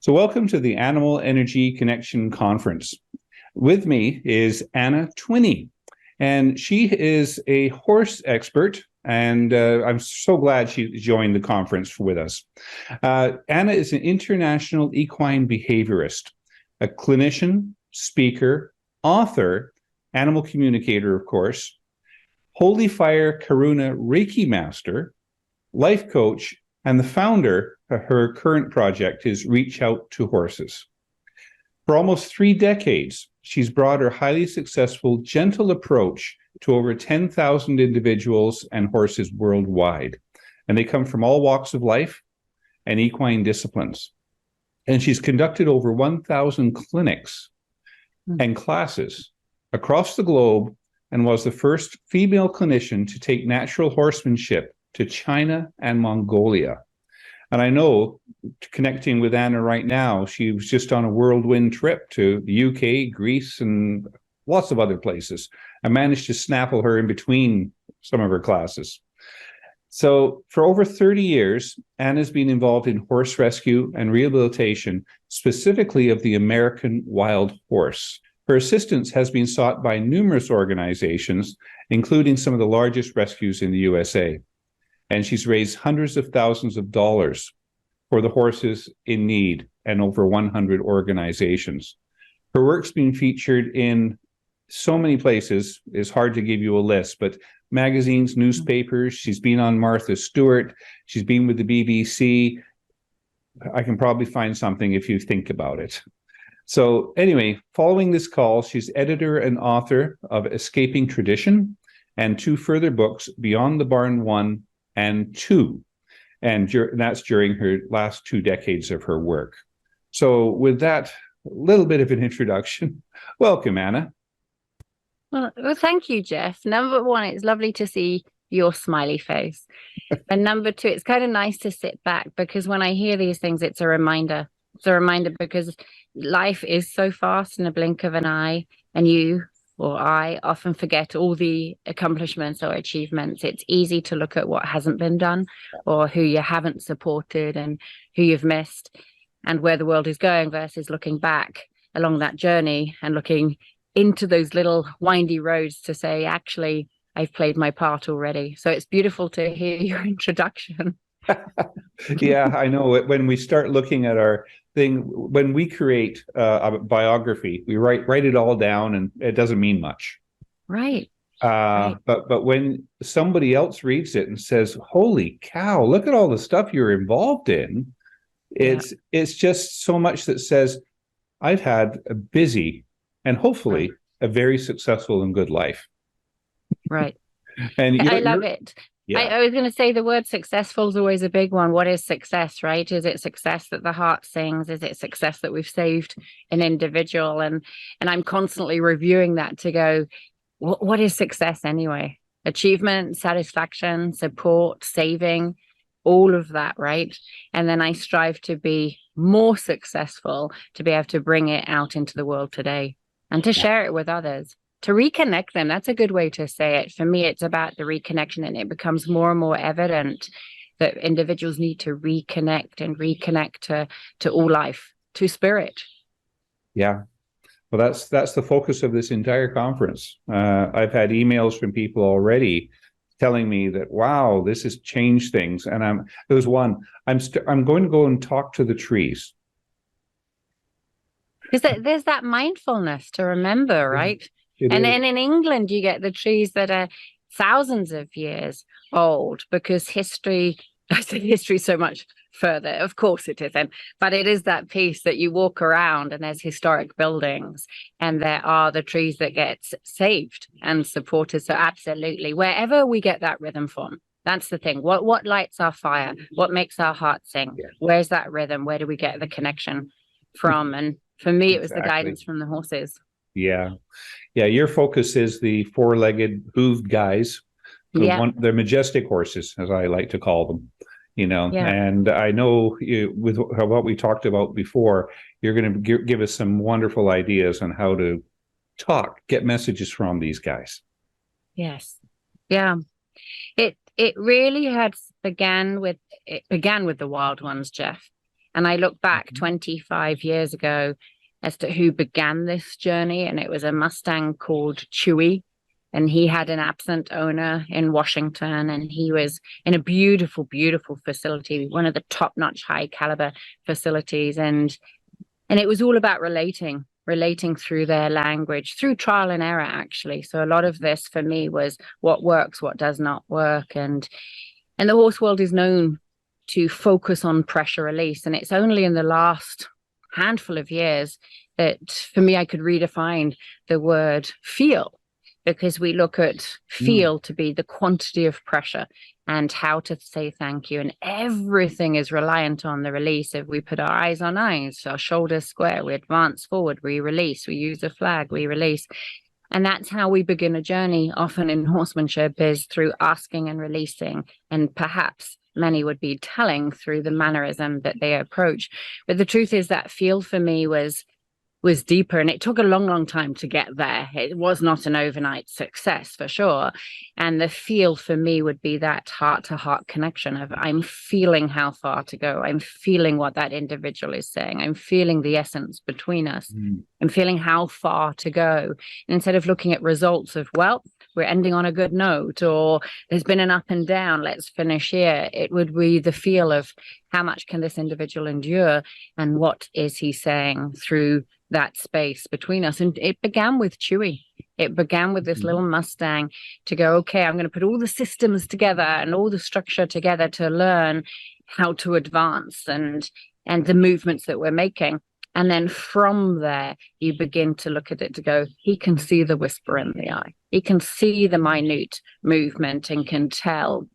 So welcome to the Animal Energy Connection Conference. With me is Anna Twinney, and she is a horse expert, and I'm so glad she joined the conference with us. Anna is an international equine behaviorist, a clinician, speaker, author, animal communicator, of course, Holy Fire Karuna Reiki master, life coach, and the founder of her current project is Reach Out to Horses. For almost 3 decades, she's brought her highly successful, gentle approach to over 10,000 individuals and horses worldwide. And they come from all walks of life and equine disciplines. And she's conducted over 1,000 clinics and classes across the globe and was the first female clinician to take natural horsemanship to China and Mongolia. And I know, connecting with Anna right now, she was just on a whirlwind trip to the UK, Greece, and lots of other places. I managed to snaffle her in between some of her classes. So for over 30 years, Anna's been involved in horse rescue and rehabilitation, specifically of the American wild horse. Her assistance has been sought by numerous organizations, including some of the largest rescues in the USA. And she's raised hundreds of thousands of dollars for the horses in need and over 100 organizations. Her work's been featured in so many places. It's hard to give you a list, but magazines, newspapers. She's been on Martha Stewart. She's been with the BBC. I can probably find something if you think about it. So anyway, following this call, she's editor and author of Escaping Tradition and 2 further books, Beyond the Barn 1 and 2. And that's during her last 2 decades of her work. So with that little bit of an introduction, welcome, Anna. Well, thank you, Jeff. Number 1, it's lovely to see your smiley face. And number 2, it's kind of nice to sit back, because when I hear these things, it's a reminder. It's a reminder because life is so fast in a blink of an eye, and you or I often forget all the accomplishments or achievements. It's easy to look at what hasn't been done or who you haven't supported and who you've missed and where the world is going, versus looking back along that journey and looking into those little windy roads to say, actually, I've played my part already. So it's beautiful to hear your introduction. Yeah, I know. When we start looking at our thing, when we create a biography, we write it all down, and it doesn't mean much. Right. But when somebody else reads it and says, "Holy cow! Look at all the stuff you're involved in," it's just so much that says, "I've had a busy and hopefully a very successful and good life." Right. And I love it. Yeah. I was going to say the word successful is always a big one. What is success, right? Is it success that the heart sings? Is it success that we've saved an individual? And I'm constantly reviewing that to go, what is success anyway? Achievement, satisfaction, support, saving, all of that, right? And then I strive to be more successful, to be able to bring it out into the world today and to share it with others. To reconnect them, that's a good way to say it. For me, it's about the reconnection, and it becomes more and more evident that individuals need to reconnect to all life, to spirit. Yeah. Well, that's the focus of this entire conference. I've had emails from people already telling me that, wow, this has changed things. And there's one, I'm going to go and talk to the trees. Because there's that mindfulness to remember, right? And then in England, you get the trees that are thousands of years old, because history, I say history so much further, of course it isn't, but it is that piece that you walk around and there's historic buildings and there are the trees that get saved and supported. So absolutely, wherever we get that rhythm from, that's the thing. What lights our fire? What makes our heart sing? Yeah. Where's that rhythm? Where do we get the connection from? And for me, it was the guidance from the horses. Yeah. Your focus is the 4-legged, hooved guys. They're majestic horses, as I like to call them. And I know with what we talked about before, you're going to give us some wonderful ideas on how to get messages from these guys. Yes. Yeah. It really began with the wild ones, Jeff. And I look back 25 years ago as to who began this journey, and it was a Mustang called Chewy. And he had an absent owner in Washington, and he was in a beautiful, beautiful facility, one of the top-notch, high-caliber facilities. And it was all about relating through their language, through trial and error, actually. So a lot of this for me was what works, what does not work. And the horse world is known to focus on pressure release. And it's only in the last handful of years that, for me, I could redefine the word feel, because we look at feel to be the quantity of pressure and how to say thank you. And everything is reliant on the release. If we put our eyes on eyes, our shoulders square, we advance forward, we release, we use a flag, we release. And that's how we begin a journey, often in horsemanship, is through asking and releasing. And perhaps many would be telling through the mannerism that they approach. But the truth is that feel for me was deeper, and it took a long, long time to get there. It was not an overnight success, for sure. And the feel for me would be that heart-to-heart connection of, I'm feeling how far to go. I'm feeling what that individual is saying. I'm feeling the essence between us. I'm feeling how far to go. And instead of looking at results of, well, we're ending on a good note, or there's been an up and down, let's finish here, it would be the feel of, how much can this individual endure, and what is he saying through that space between us. And it began with Chewy. It began with this little Mustang to go, okay, I'm going to put all the systems together and all the structure together to learn how to advance and the movements that we're making. And then from there, you begin to look at it to go, he can see the whisper in the eye. He can see the minute movement and can tell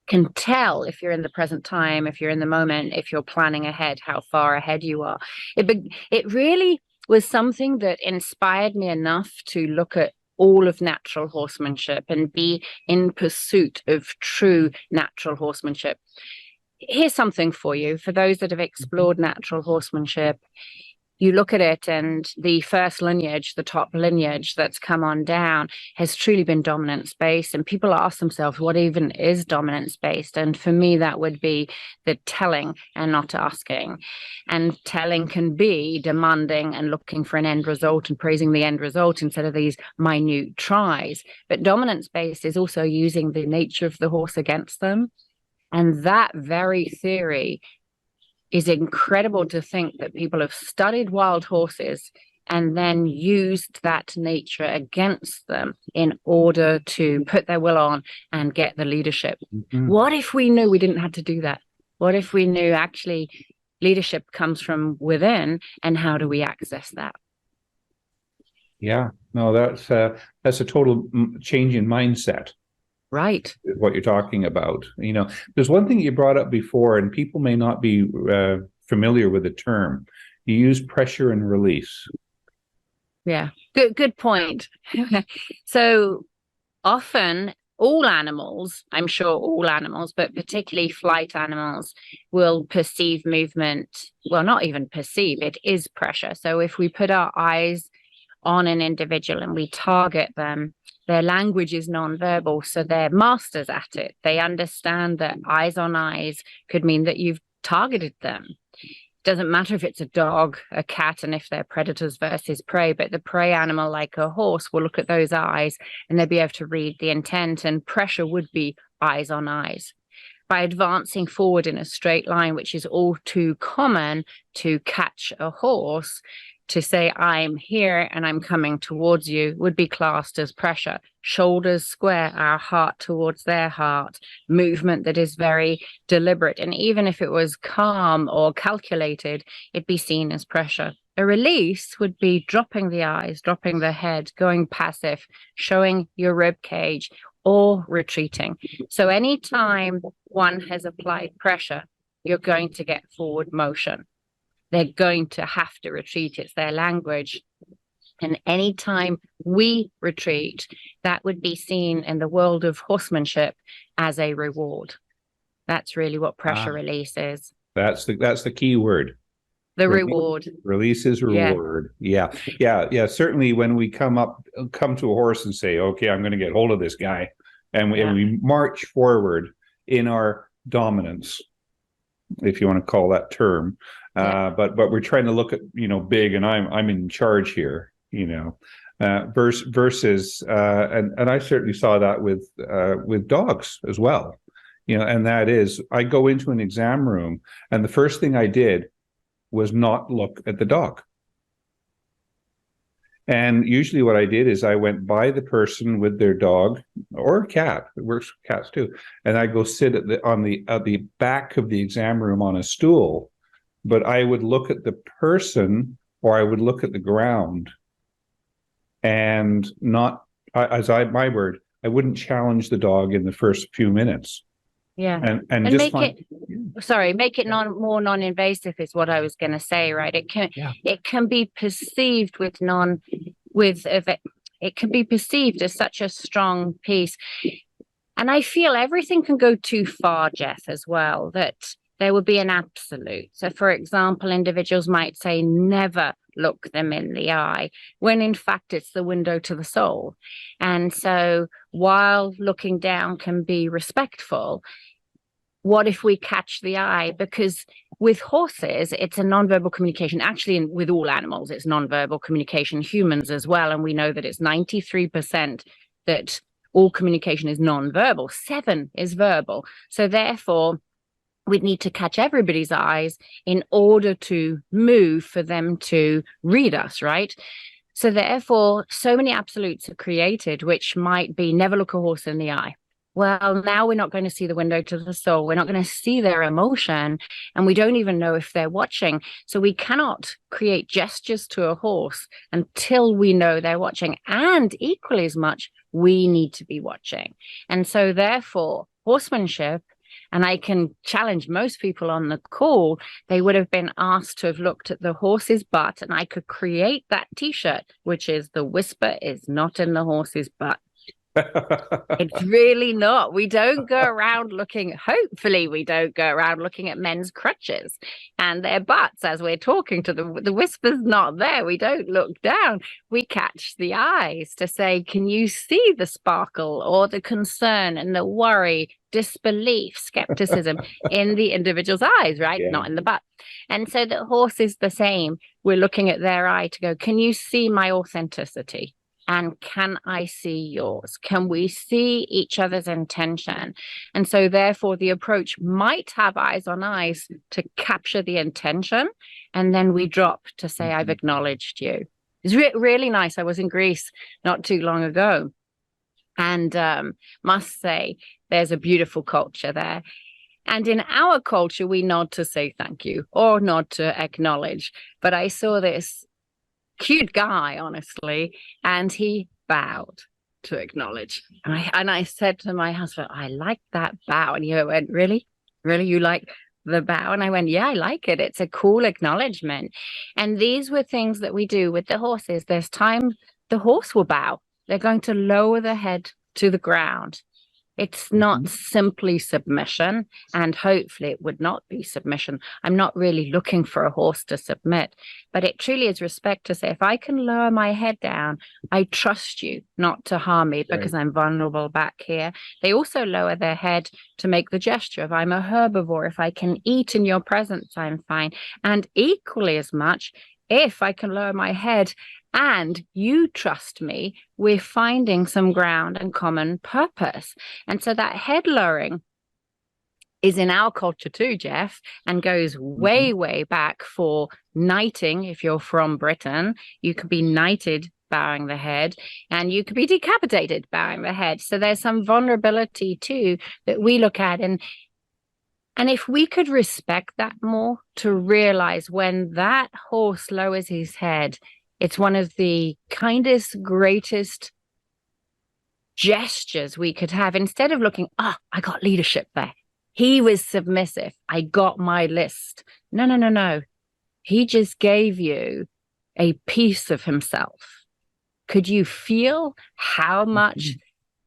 if you're in the present time, if you're in the moment, if you're planning ahead, how far ahead you are. It really was something that inspired me enough to look at all of natural horsemanship and be in pursuit of true natural horsemanship. Here's something for you. For those that have explored natural horsemanship, you look at it, and the first lineage, the top lineage that's come on down, has truly been dominance-based. And people ask themselves, what even is dominance-based? And for me, that would be the telling and not asking. And telling can be demanding and looking for an end result and praising the end result instead of these minute tries. But dominance-based is also using the nature of the horse against them. And that very theory is incredible, to think that people have studied wild horses and then used that nature against them in order to put their will on and get the leadership. What if we knew we didn't have to do that? What if we knew actually leadership comes from within, and how do we access that? Yeah, no, that's a total change in mindset. Right. What you're talking about. You know, there's one thing you brought up before, and people may not be familiar with the term. You use pressure and release. Yeah, good point. So often all animals, I'm sure all animals, but particularly flight animals, will perceive movement. Well, not even perceive, it is pressure. So if we put our eyes on an individual and we target them, their language is nonverbal, so they're masters at it. They understand that eyes on eyes could mean that you've targeted them. Doesn't matter if it's a dog, a cat, and if they're predators versus prey, but the prey animal, like a horse, will look at those eyes and they'll be able to read the intent, and pressure would be eyes on eyes. By advancing forward in a straight line, which is all too common to catch a horse, to say, I'm here and I'm coming towards you, would be classed as pressure. Shoulders square, our heart towards their heart, movement that is very deliberate. And even if it was calm or calculated, it'd be seen as pressure. A release would be dropping the eyes, dropping the head, going passive, showing your rib cage, or retreating. So anytime one has applied pressure, you're going to get forward motion. They're going to have to retreat. It's their language. And anytime we retreat, that would be seen in the world of horsemanship as a reward. That's really what pressure release is. That's the key word. The reward. Release is reward. Yeah. Certainly when we come to a horse and say, okay, I'm going to get hold of this guy, and we march forward in our dominance, if you want to call that term. But we're trying to look at, big, and I'm in charge here, versus and I certainly saw that with dogs as well, and that is, I go into an exam room and the first thing I did was not look at the dog. And usually what I did is I went by the person with their dog or cat. It works with cats too. And I go sit at the back of the exam room on a stool, but I would look at the person or I would look at the ground, and not, my word, I wouldn't challenge the dog in the first few minutes. Yeah. And just make it more non-invasive is what I was going to say, right? It can be perceived it can be perceived as such a strong piece. And I feel everything can go too far, Jeff, as well, that there would be an absolute. So, for example, individuals might say, never look them in the eye, when in fact it's the window to the soul. And so while looking down can be respectful, what if we catch the eye? Because with horses, it's a nonverbal communication. Actually, with all animals, it's nonverbal communication, humans as well. And we know that it's 93% that all communication is nonverbal, 7 is verbal. So therefore, we'd need to catch everybody's eyes in order to move for them to read us, right? So therefore, so many absolutes are created, which might be never look a horse in the eye. Well, now we're not going to see the window to the soul. We're not going to see their emotion, and we don't even know if they're watching. So we cannot create gestures to a horse until we know they're watching. And equally as much, we need to be watching. And so therefore, horsemanship, and I can challenge most people on the call, they would have been asked to have looked at the horse's butt, and I could create that T-shirt, which is the whisper is not in the horse's butt. It's really not. We don't go around hopefully we don't go around looking at men's crutches and their butts as we're talking to them. The whisper's not there. We don't look down. We catch the eyes to say, can you see the sparkle or the concern and the worry, disbelief, skepticism in the individual's eyes, right? Yeah. Not in the butt. And so the horse is the same. We're looking at their eye to go, can you see my authenticity? And can I see yours? Can we see each other's intention? And so therefore the approach might have eyes on eyes to capture the intention. And then we drop to say, I've acknowledged you. It's really nice. I was in Greece not too long ago, and must say there's a beautiful culture there. And in our culture, we nod to say thank you or nod to acknowledge. But I saw this cute guy, honestly, and he bowed to acknowledge. And I said to my husband, I like that bow. And he went, really? You like the bow? And I went, yeah, I like it. It's a cool acknowledgement. And these were things that we do with the horses. There's time the horse will bow. They're going to lower the head to the ground. It's not simply submission, and hopefully it would not be submission. I'm not really looking for a horse to submit, but it truly is respect to say, if I can lower my head down, I trust you not to harm me because I'm vulnerable back here. They also lower their head to make the gesture. If I'm a herbivore, if I can eat in your presence, I'm fine. And equally as much, if I can lower my head and you trust me, we're finding some ground and common purpose. And so that head lowering is in our culture too, Jeff, and goes way, way back for knighting. If you're from Britain, you could be knighted bowing the head, and you could be decapitated bowing the head. So there's some vulnerability too that we look at. And if we could respect that more, to realize when that horse lowers his head, it's one of the kindest, greatest gestures we could have. Instead of looking, I got leadership there. He was submissive. I got my list. No. He just gave you a piece of himself. Could you feel how much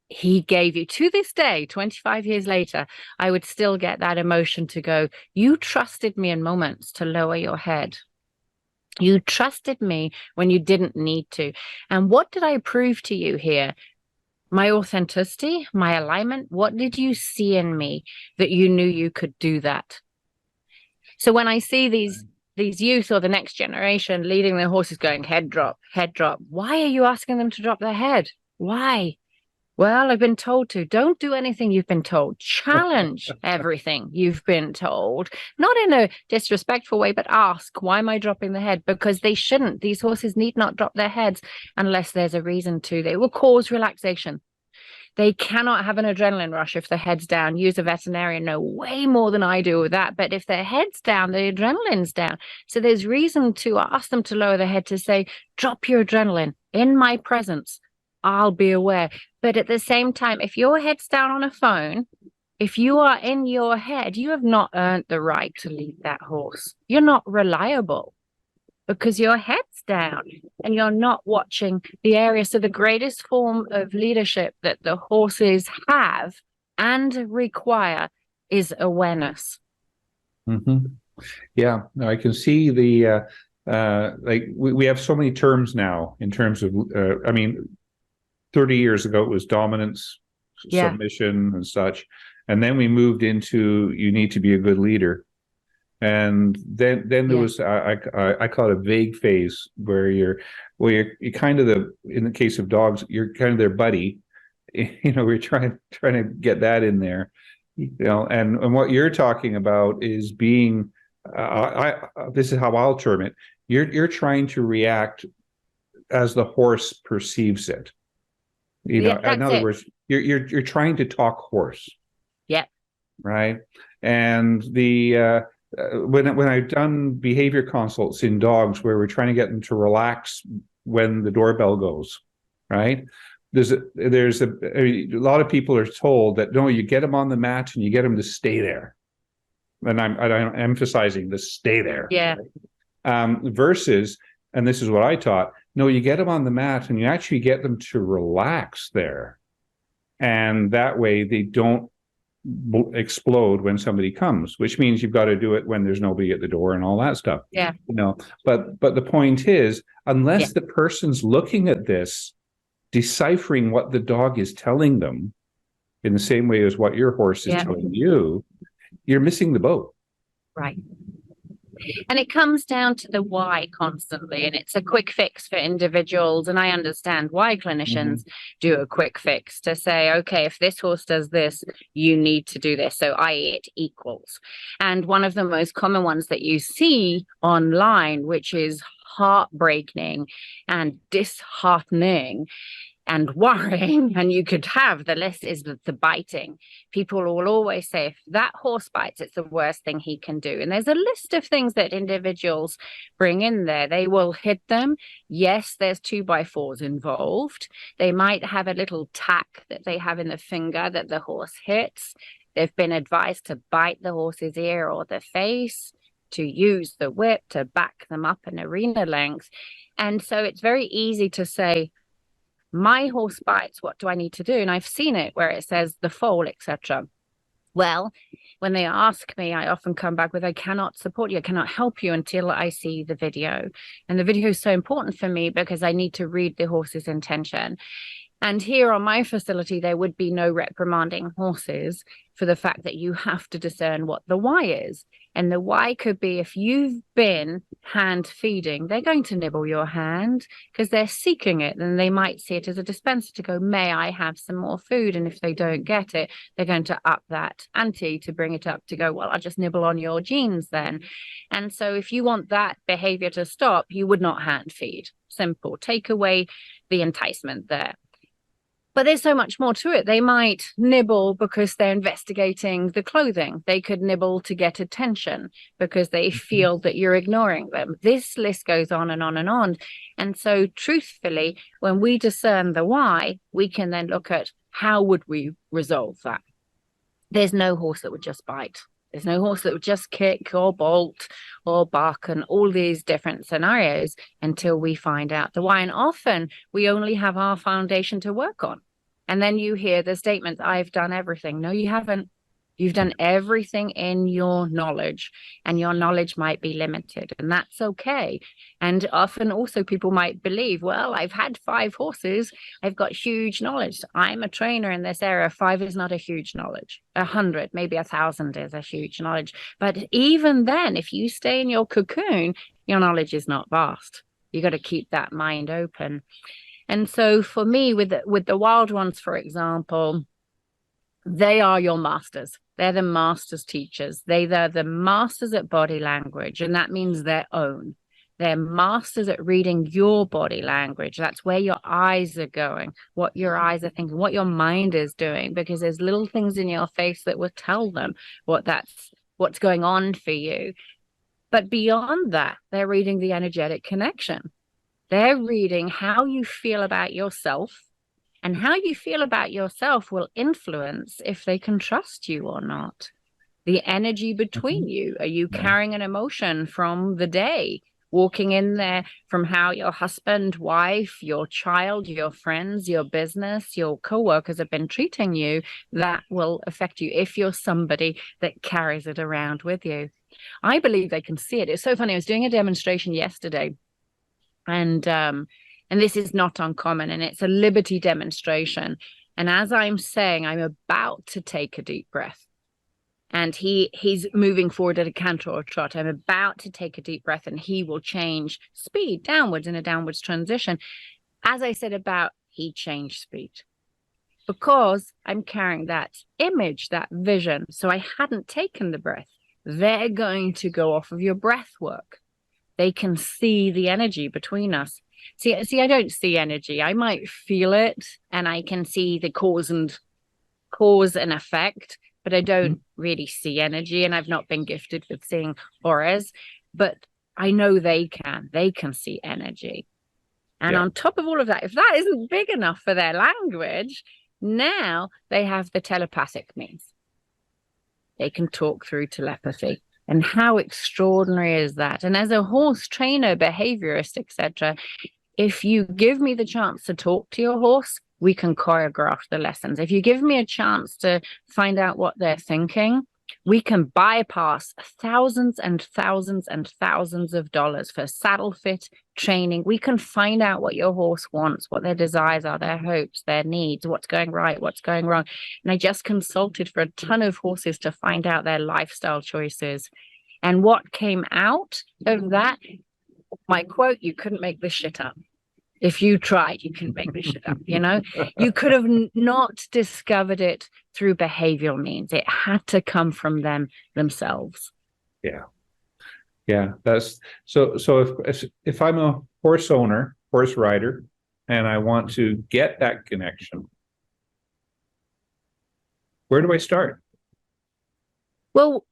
he gave you? To this day, 25 years later, I would still get that emotion to go, you trusted me in moments to lower your head. You trusted me when you didn't need to. And what did I prove to you here? My authenticity, my alignment. What did you see in me that you knew you could do that? So when I see these youth or the next generation leading their horses going head drop, why are you asking them to drop their head? Why? Well, I've been told to. Don't do anything you've been told. Challenge everything you've been told. Not in a disrespectful way, but ask, why am I dropping the head? Because they shouldn't. These horses need not drop their heads unless there's a reason to. They will cause relaxation. They cannot have an adrenaline rush if their head's down. Use a veterinarian know way more than I do with that. But if their head's down, the adrenaline's down. So there's reason to ask them to lower their head, to say, drop your adrenaline in my presence. I'll be aware. But at the same time, if your head's down on a phone, if you are in your head, you have not earned the right to lead that horse. You're not reliable because your head's down and you're not watching the area. So the greatest form of leadership that the horses have and require is awareness. Mm-hmm. Yeah, no, I can see the like we have so many terms now in terms of 30 years ago, it was dominance, submission, and such. And then we moved into you need to be a good leader. And then there was I call it a vague phase where you're kind of in the case of dogs, you're kind of their buddy. We're trying to get that in there. And what you're talking about is being this is how I'll term it. You're trying to react as the horse perceives it. In other words, you're trying to talk horse. Yeah. Right. And the when I've done behavior consults in dogs where we're trying to get them to relax when the doorbell goes, right? There's a lot of people are told that no, you get them on the mat and you get them to stay there. And I'm emphasizing the stay there. Yeah. Versus, and this is what I taught, no, you get them on the mat and you actually get them to relax there. And that way they don't explode when somebody comes, which means you've got to do it when there's nobody at the door and all that stuff. Yeah. But the point is, unless the person's looking at this, deciphering what the dog is telling them in the same way as what your horse is telling you, you're missing the boat. Right. And it comes down to the why constantly, and it's a quick fix for individuals. And I understand why clinicians do a quick fix to say, okay, if this horse does this, you need to do this. So i.e. it equals. And one of the most common ones that you see online, which is heartbreaking and disheartening and worrying, and you could have the list, is the biting. People will always say, if that horse bites, it's the worst thing he can do. And there's a list of things that individuals bring in there. They will hit them. Yes, there's 2x4s involved. They might have a little tack that they have in the finger that the horse hits. They've been advised to bite the horse's ear or the face, to use the whip to back them up an arena length. And so it's very easy to say, my horse bites, what do I need to do? And I've seen it where it says the foal, etc. Well, when they ask me, I often come back with, I cannot support you, I cannot help you until I see the video. And the video is so important for me because I need to read the horse's intention. And here on my facility, there would be no reprimanding horses for the fact that you have to discern what the why is. And the why could be, if you've been hand feeding, they're going to nibble your hand because they're seeking it. And they might see it as a dispenser to go, may I have some more food? And if they don't get it, they're going to up that ante to bring it up to go, well, I'll just nibble on your jeans then. And so if you want that behavior to stop, you would not hand feed. Simple. Take away the enticement there. But there's so much more to it. They might nibble because they're investigating the clothing. They could nibble to get attention because they feel that you're ignoring them. This list goes on and on and on. And so truthfully, when we discern the why, we can then look at how would we resolve that. There's no horse that would just bite. There's no horse that would just kick or bolt or bark and all these different scenarios until we find out the why. And often we only have our foundation to work on. And then you hear the statements, I've done everything. No, you haven't. You've done everything in your knowledge, and your knowledge might be limited, and that's okay. And often also people might believe, well, I've had 5 horses. I've got huge knowledge. I'm a trainer in this area. 5 is not a huge knowledge. 100, maybe 1,000 is a huge knowledge. But even then, if you stay in your cocoon, your knowledge is not vast. You got to keep that mind open. And so for me, with the wild ones, for example, they are your masters. They're the masters teachers. They're the masters at body language, and that means their own. They're masters at reading your body language. That's where your eyes are going, what your eyes are thinking, what your mind is doing, because there's little things in your face that will tell them what's going on for you. But beyond that, they're reading the energetic connection. They're reading how you feel about yourself, and how you feel about yourself will influence if they can trust you or not. The energy between you. Are you carrying an emotion from the day, walking in there from how your husband, wife, your child, your friends, your business, your coworkers have been treating you? That will affect you if you're somebody that carries it around with you. I believe they can see it. It's so funny. I was doing a demonstration yesterday, and this is not uncommon, and it's a liberty demonstration. And as I'm saying, I'm about to take a deep breath, and he's moving forward at a canter or trot. I'm about to take a deep breath, and he will change speed downwards in a downwards transition. As I said about he changed speed, because I'm carrying that image, that vision. So I hadn't taken the breath. They're going to go off of your breath work. They can see the energy between us. See, I don't see energy. I might feel it, and I can see the cause and effect, but I don't really see energy, and I've not been gifted with seeing auras, but I know they can see energy. And on top of all of that, if that isn't big enough for their language, now they have the telepathic means. They can talk through telepathy. And how extraordinary is that? And as a horse trainer, behaviorist, etc., if you give me the chance to talk to your horse, we can choreograph the lessons. If you give me a chance to find out what they're thinking, we can bypass thousands and thousands and thousands of dollars for saddle fit training. We can find out what your horse wants, what their desires are, their hopes, their needs, what's going right, what's going wrong. And I just consulted for a ton of horses to find out their lifestyle choices. And what came out of that, my quote, you couldn't make this shit up. If you tried, you couldn't make this shit up, you know? You could have not discovered it through behavioral means. It had to come from themselves. Yeah. That's so if I'm a horse owner, horse rider, and I want to get that connection, where do I start? Well,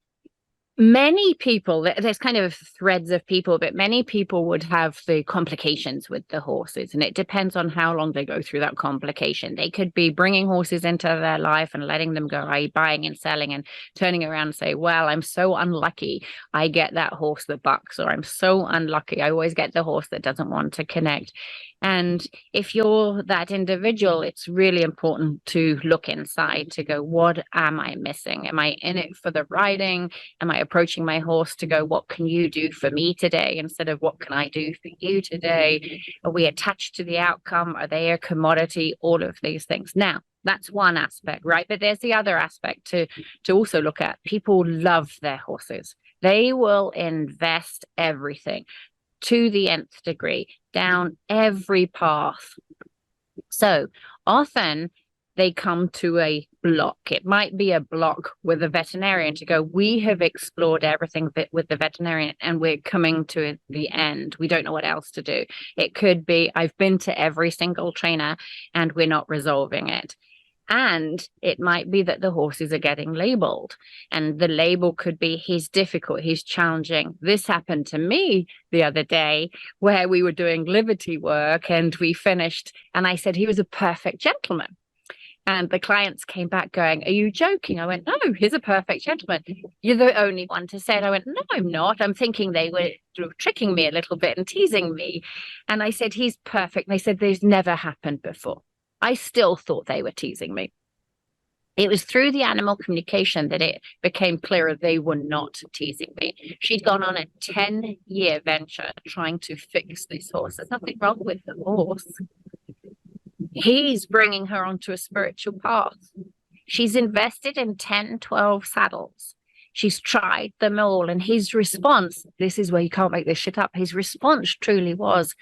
many people, there's kind of threads of people, but many people would have the complications with the horses, and it depends on how long they go through that complication. They could be bringing horses into their life and letting them go, buying and selling, and turning around and say, well, I'm so unlucky I get that horse that bucks, or I'm so unlucky I always get the horse that doesn't want to connect. And if you're that individual, it's really important to look inside to go, what am I missing? Am I in it for the riding? Am I approaching my horse to go, what can you do for me today, instead of what can I do for you today? Are we attached to the outcome? Are they a commodity? All of these things. Now, that's one aspect, right? But there's the other aspect to also look at. People love their horses. They will invest everything to the nth degree, down every path. So often they come to a block. It might be a block with a veterinarian to go, we have explored everything with the veterinarian and we're coming to the end. We don't know what else to do. It could be, I've been to every single trainer and we're not resolving it. And it might be that the horses are getting labeled, and the label could be, he's difficult, he's challenging. This happened to me the other day where we were doing liberty work and we finished, and I said he was a perfect gentleman. And the clients came back going, are you joking? I went, no, he's a perfect gentleman. You're the only one to say it. I went, no, I'm not. I'm thinking they were tricking me a little bit and teasing me. And I said, he's perfect. And they said, there's never happened before. I still thought they were teasing me. It was through the animal communication that it became clearer they were not teasing me. She'd gone on a 10-year venture trying to fix this horse. There's nothing wrong with the horse. He's bringing her onto a spiritual path. She's invested in 10, 12 saddles. She's tried them all. And his response, this is where you can't make this shit up. His response truly was,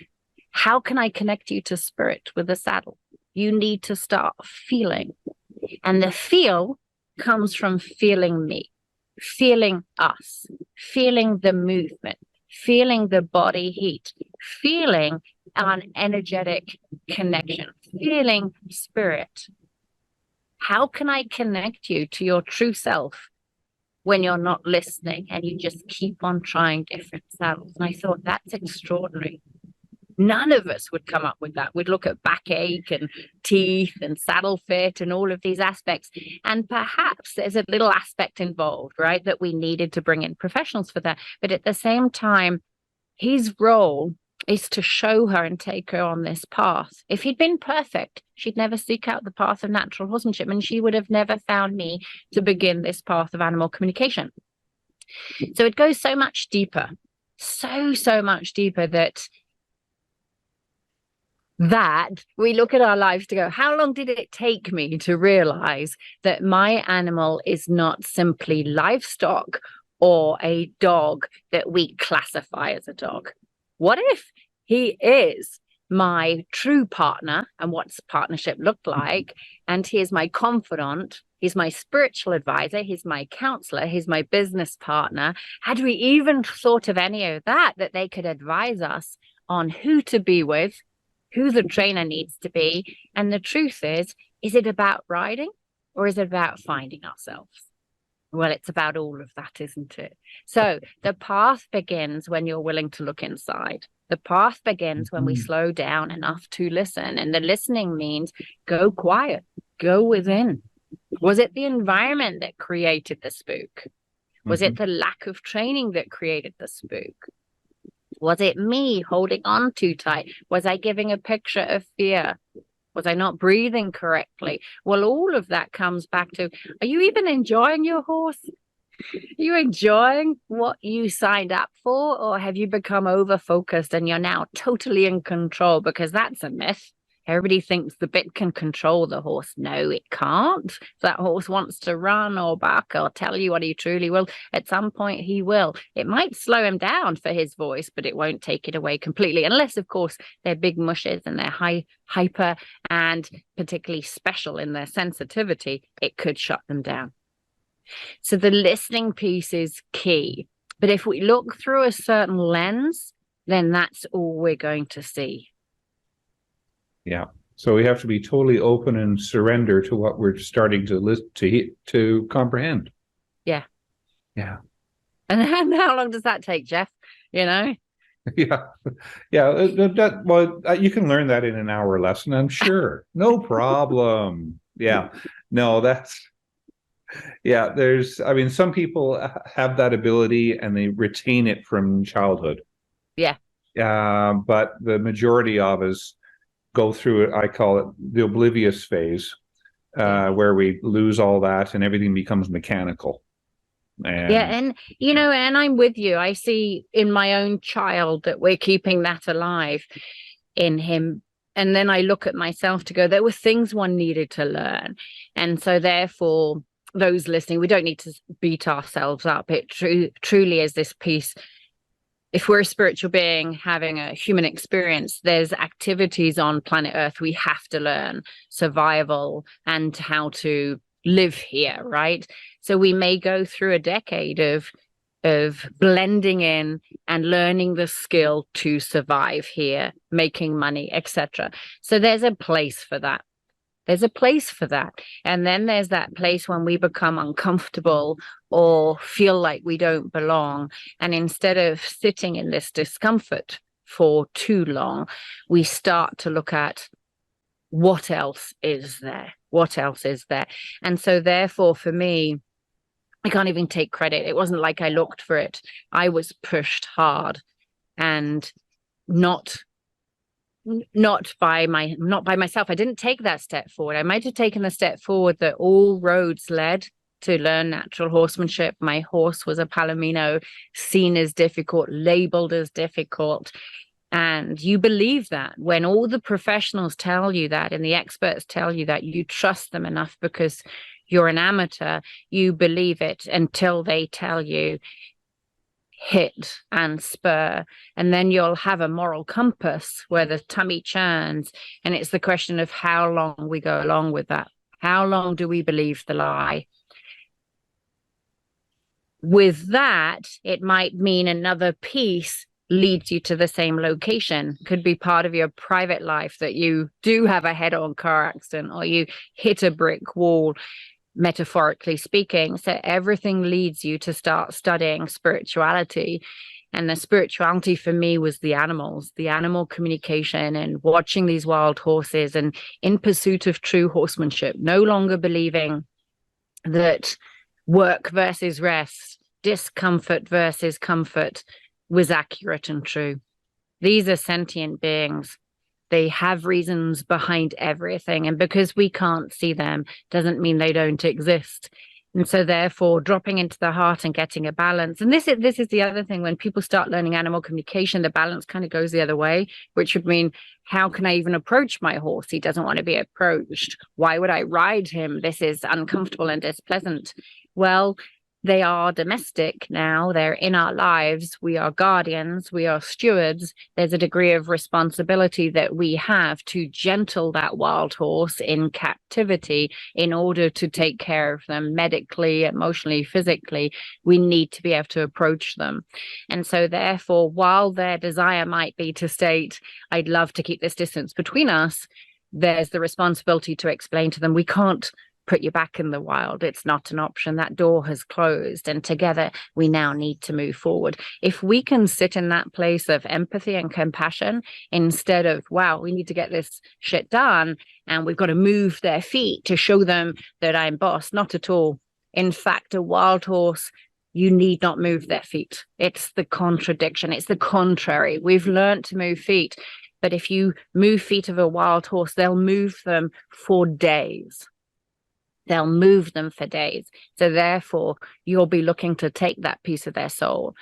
how can I connect you to spirit with a saddle? You need to start feeling. And the feel comes from feeling me, feeling us, feeling the movement, feeling the body heat, feeling an energetic connection, feeling spirit. How can I connect you to your true self when you're not listening and you just keep on trying different saddles? And I thought, that's extraordinary. None of us would come up with that. We'd look at backache and teeth and saddle fit and all of these aspects. And perhaps there's a little aspect involved, right, that we needed to bring in professionals for that. But at the same time, his role is to show her and take her on this path. If he'd been perfect, she'd never seek out the path of natural horsemanship, and she would have never found me to begin this path of animal communication. So it goes so much deeper, so much deeper that we look at our lives to go, how long did it take me to realize that my animal is not simply livestock or a dog that we classify as a dog? What if he is my true partner, and what's partnership look like? And he is my confidant, he's my spiritual advisor, he's my counselor, he's my business partner. Had we even thought of any of that they could advise us on who to be with, who the trainer needs to be? And the truth is it about riding or is it about finding ourselves? Well, it's about all of that, isn't it? So the path begins when you're willing to look inside. The path begins when we slow down enough to listen. And the listening means go quiet, go within. Was it the environment that created the spook? Was it the lack of training that created the spook? Was it me holding on too tight? Was I giving a picture of fear? Was I not breathing correctly? Well, all of that comes back to, are you even enjoying your horse? Are you enjoying what you signed up for? Or have you become over-focused and you're now totally in control? Because that's a myth. Everybody thinks the bit can control the horse. No, it can't. If that horse wants to run or bark or tell you what he truly will, at some point he will. It might slow him down for his voice, but it won't take it away completely. Unless, of course, they're big mushes and they're hyper and particularly special in their sensitivity, it could shut them down. So the listening piece is key. But if we look through a certain lens, then that's all we're going to see. Yeah. So we have to be totally open and surrender to what we're starting to comprehend. Yeah. Yeah. And how long does that take, Jeff? You know? Yeah. Yeah. You can learn that in an hour lesson, I'm sure. No problem. Yeah. No, some people have that ability and they retain it from childhood. Yeah. But the majority of us go through it. I call it the oblivious phase, where we lose all that and everything becomes mechanical. And I'm with you. I see in my own child that we're keeping that alive in him. And then I look at myself to go, there were things one needed to learn. And so therefore, those listening, we don't need to beat ourselves up. It truly is this piece. If we're a spiritual being having a human experience, there's activities on planet Earth we have to learn, survival and how to live here, right? So we may go through a decade of blending in and learning the skill to survive here, making money, etc. So there's a place for that. There's a place for that. And then there's that place when we become uncomfortable or feel like we don't belong. And instead of sitting in this discomfort for too long, we start to look at what else is there? What else is there? And so therefore, for me, I can't even take credit. It wasn't like I looked for it. I was pushed hard and not not by myself. I didn't take that step forward. I might have taken the step forward that all roads led to learn natural horsemanship. My horse was a Palomino, seen as difficult, labeled as difficult. And you believe that when all the professionals tell you that and the experts tell you that, you trust them enough because you're an amateur, you believe it until they tell you hit and spur, and then you'll have a moral compass where the tummy churns, and it's the question of how long we go along with that. How long do we believe the lie? With that, it might mean another piece leads you to the same location. Could be part of your private life that you do have a head-on car accident or you hit a brick wall, metaphorically speaking. So everything leads you to start studying spirituality. And the spirituality for me was the animals, the animal communication, and watching these wild horses and in pursuit of true horsemanship, no longer believing that work versus rest, discomfort versus comfort was accurate and true. These are sentient beings. They have reasons behind everything. And because we can't see them doesn't mean they don't exist. And so therefore dropping into the heart and getting a balance. And this is the other thing. When people start learning animal communication, the balance kind of goes the other way, which would mean, how can I even approach my horse? He doesn't want to be approached. Why would I ride him? This is uncomfortable and displeasant. Well, they are domestic now. They're in our lives. We are guardians. We are stewards. There's a degree of responsibility that we have to gentle that wild horse in captivity in order to take care of them medically, emotionally, physically. We need to be able to approach them. And so therefore, while their desire might be to state, I'd love to keep this distance between us, there's the responsibility to explain to them, we can't put you back in the wild. It's not an option. That door has closed, and together we now need to move forward. If we can sit in that place of empathy and compassion instead of, wow, we need to get this shit done and we've got to move their feet to show them that I'm boss. Not at all. In fact, a wild horse, you need not move their feet. It's the contradiction. It's the contrary. We've learned to move feet, but if you move feet of a wild horse, they'll move them for days. They'll move them for days. So therefore, you'll be looking to take that piece of their soul.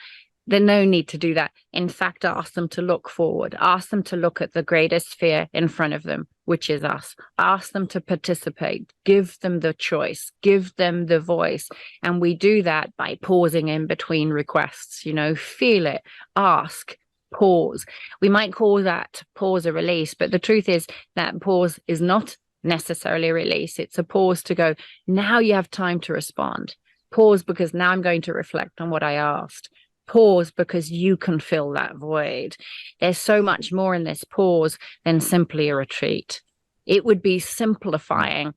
There's no need to do that. In fact, ask them to look forward. Ask them to look at the greatest fear in front of them, which is us. Ask them to participate. Give them the choice. Give them the voice. And we do that by pausing in between requests. Feel it. Ask. Pause. We might call that pause a release, but the truth is that pause is not necessarily a release. It's a pause to go, now you have time to respond. Pause because now I'm going to reflect on what I asked. Pause because you can fill that void. There's so much more in this pause than simply a retreat. It would be simplifying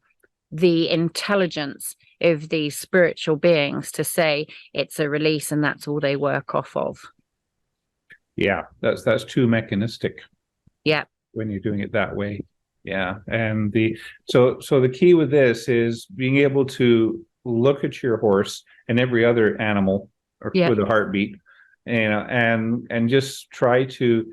the intelligence of these spiritual beings to say it's a release and that's all they work off of. Yeah, that's too mechanistic. Yeah. When you're doing it that way. Yeah. And so the key with this is being able to look at your horse and every other animal with a heartbeat, and just try to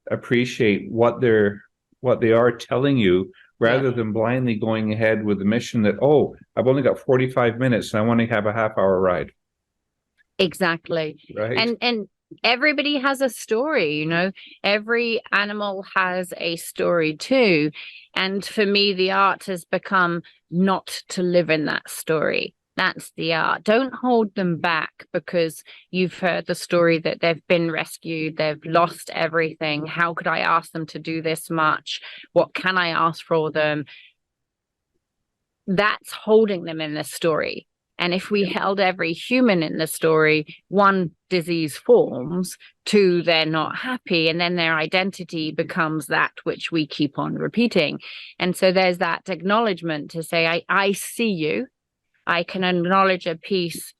appreciate what they are telling you, rather than blindly going ahead with the mission that, oh, I've only got 45 minutes and I want to have a half-hour ride. Exactly. Right. And everybody has a story, every animal has a story too. And for me, the art has become not to live in that story. That's the art. Don't hold them back because you've heard the story that they've been rescued, they've lost everything. How could I ask them to do this much? What can I ask for them? That's holding them in the story. And if we held every human in the story, one, disease forms, two, they're not happy, and then their identity becomes that which we keep on repeating. And so there's that acknowledgement to say, I see you. I can acknowledge a piece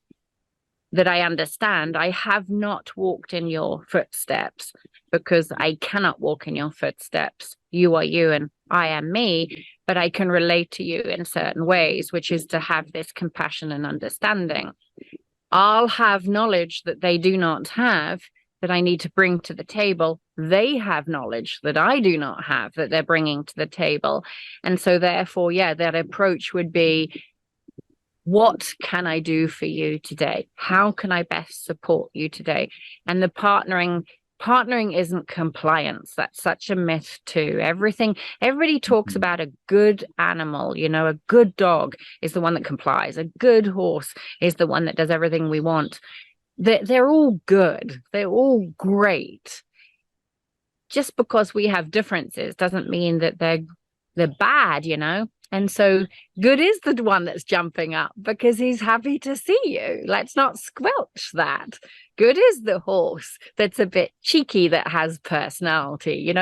that I understand. I have not walked in your footsteps because I cannot walk in your footsteps. You are you and I am me, but I can relate to you in certain ways, which is to have this compassion and understanding. I'll have knowledge that they do not have, that I need to bring to the table. They have knowledge that I do not have that they're bringing to the table. And so therefore, yeah, that approach would be, what can I do for you today? How can I best support you today? And the partnering isn't compliance. That's such a myth too. Everybody talks about a good animal, a good dog is the one that complies. A good horse is the one that does everything we want. They're all good. They're all great. Just because we have differences doesn't mean that they're bad, And so good is the one that's jumping up because he's happy to see you. Let's not squelch that. Good is the horse that's a bit cheeky, that has personality.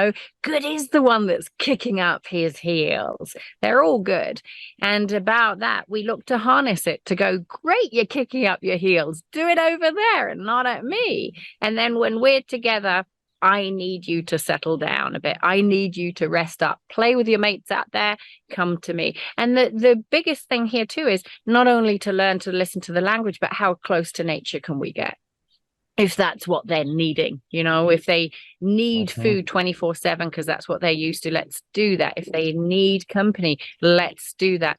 Good is the one that's kicking up his heels. They're all good. And about that, we look to harness it to go, great, you're kicking up your heels. Do it over there and not at me. And then when we're together, I need you to settle down a bit. I need you to rest up. Play with your mates out there. Come to me. And the biggest thing here too is not only to learn to listen to the language, but how close to nature can we get? If that's what they're needing, if they need food 24/7, because that's what they're used to, let's do that. If they need company, let's do that.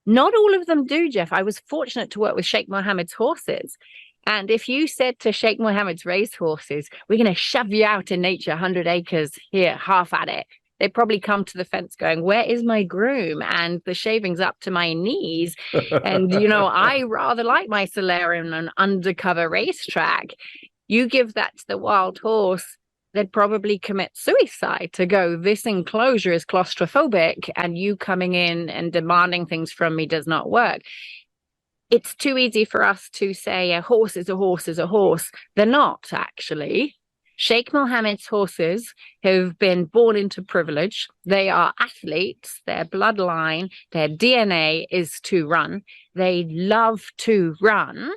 Not all of them do, Jeff. I was fortunate to work with Sheikh Mohammed's horses. And if you said to Sheikh Mohammed's race horses, we're going to shove you out in nature, 100 acres here, half at it, they'd probably come to the fence going, where is my groom? And the shaving's up to my knees. And, I rather like my solarium and an undercover racetrack. You give that to the wild horse, they'd probably commit suicide to go, this enclosure is claustrophobic and you coming in and demanding things from me does not work. It's too easy for us to say a horse is a horse is a horse. They're not, actually. Sheikh Mohammed's horses have been born into privilege. They are athletes. Their bloodline, their DNA is to run. They love to run.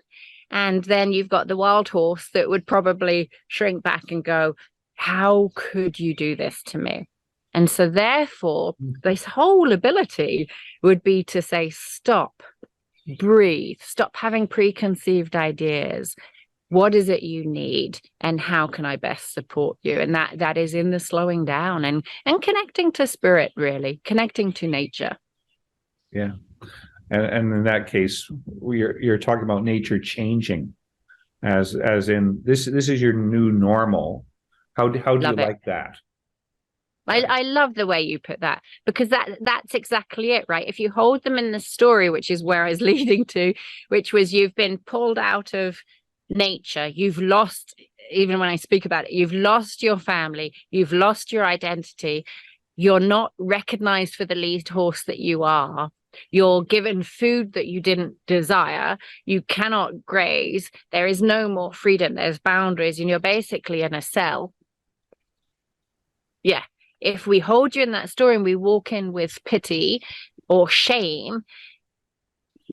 And then you've got the wild horse that would probably shrink back and go, how could you do this to me? And so therefore, this whole ability would be to say, stop, breathe, stop having preconceived ideas. What is it you need and how can I best support you? And that is in the slowing down and connecting to spirit, really, connecting to nature. Yeah. And in that case, you're talking about nature changing as in this is your new normal. How do you like that? I love the way you put that, because that's exactly it, right? If you hold them in the story, which is where I was leading to, which was you've been pulled out of nature, you've lost, even when I speak about it, you've lost your family, you've lost your identity, you're not recognized for the lead horse that you are, you're given food that you didn't desire, you cannot graze, there is no more freedom, there's boundaries, and you're basically in a cell. Yeah. If we hold you in that story and we walk in with pity or shame,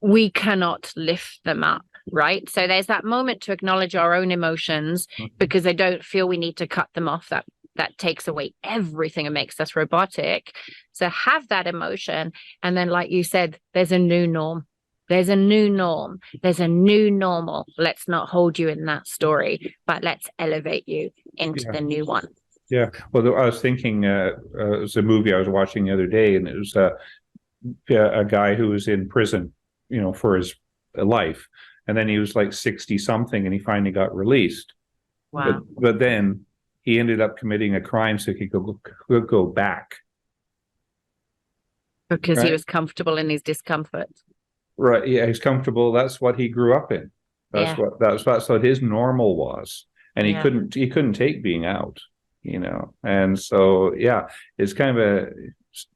we cannot lift them up, right? So there's that moment to acknowledge our own emotions because I don't feel we need to cut them off. That takes away everything and makes us robotic. So have that emotion. And then, like you said, there's a new norm. There's a new norm. There's a new normal. Let's not hold you in that story, but let's elevate you into the new one. Yeah. Well, I was thinking, it was a movie I was watching the other day, and it was a guy who was in prison, for his life. And then he was like 60 something and he finally got released. Wow. But then he ended up committing a crime so he could go back. Because he was comfortable in his discomfort. Right. Yeah, he's comfortable. That's what he grew up in. That's what his normal was. And he couldn't take being out. And so it's kind of a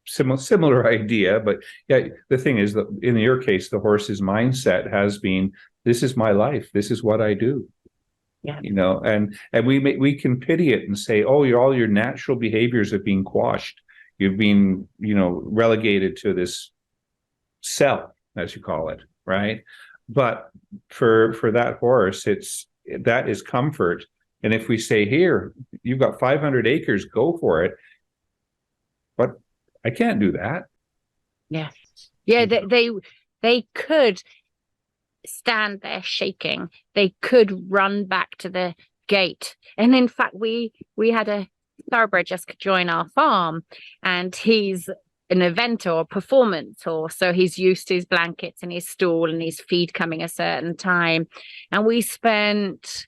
similar idea, but the thing is that in your case the horse's mindset has been, this is my life, this is what I do, and we can pity it and say, oh, all your natural behaviors have been quashed, you've been relegated to this cell, as you call it, right? But for that horse, that is comfort. And if we say, here, you've got 500 acres, go for it. But I can't do that. Yeah. Yeah, they could stand there shaking. They could run back to the gait. And in fact, we had a thoroughbred just join our farm, and he's an eventer or performance horse. So he's used to his blankets and his stool and his feed coming a certain time. And we spent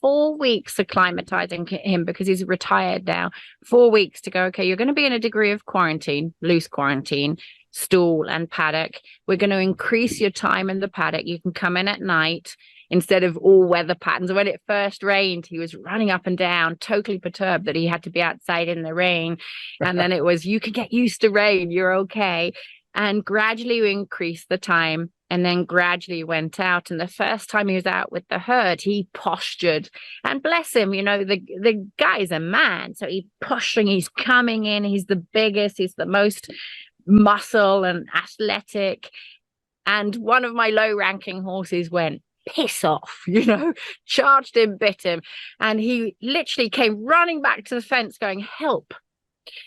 4 weeks acclimatizing him because he's retired now. 4 weeks to go, okay, you're going to be in a degree of quarantine, loose quarantine, stool and paddock. We're going to increase your time in the paddock. You can come in at night instead of all weather patterns. When it first rained, he was running up and down, totally perturbed that he had to be outside in the rain. And then it was, you can get used to rain, you're okay. And gradually we increased the time, and then gradually went out. And the first time he was out with the herd, he postured. And bless him, the guy's a man. So he's posturing, he's coming in, he's the biggest, he's the most muscle and athletic. And one of my low-ranking horses went, piss off, charged him, bit him. And he literally came running back to the fence going, help.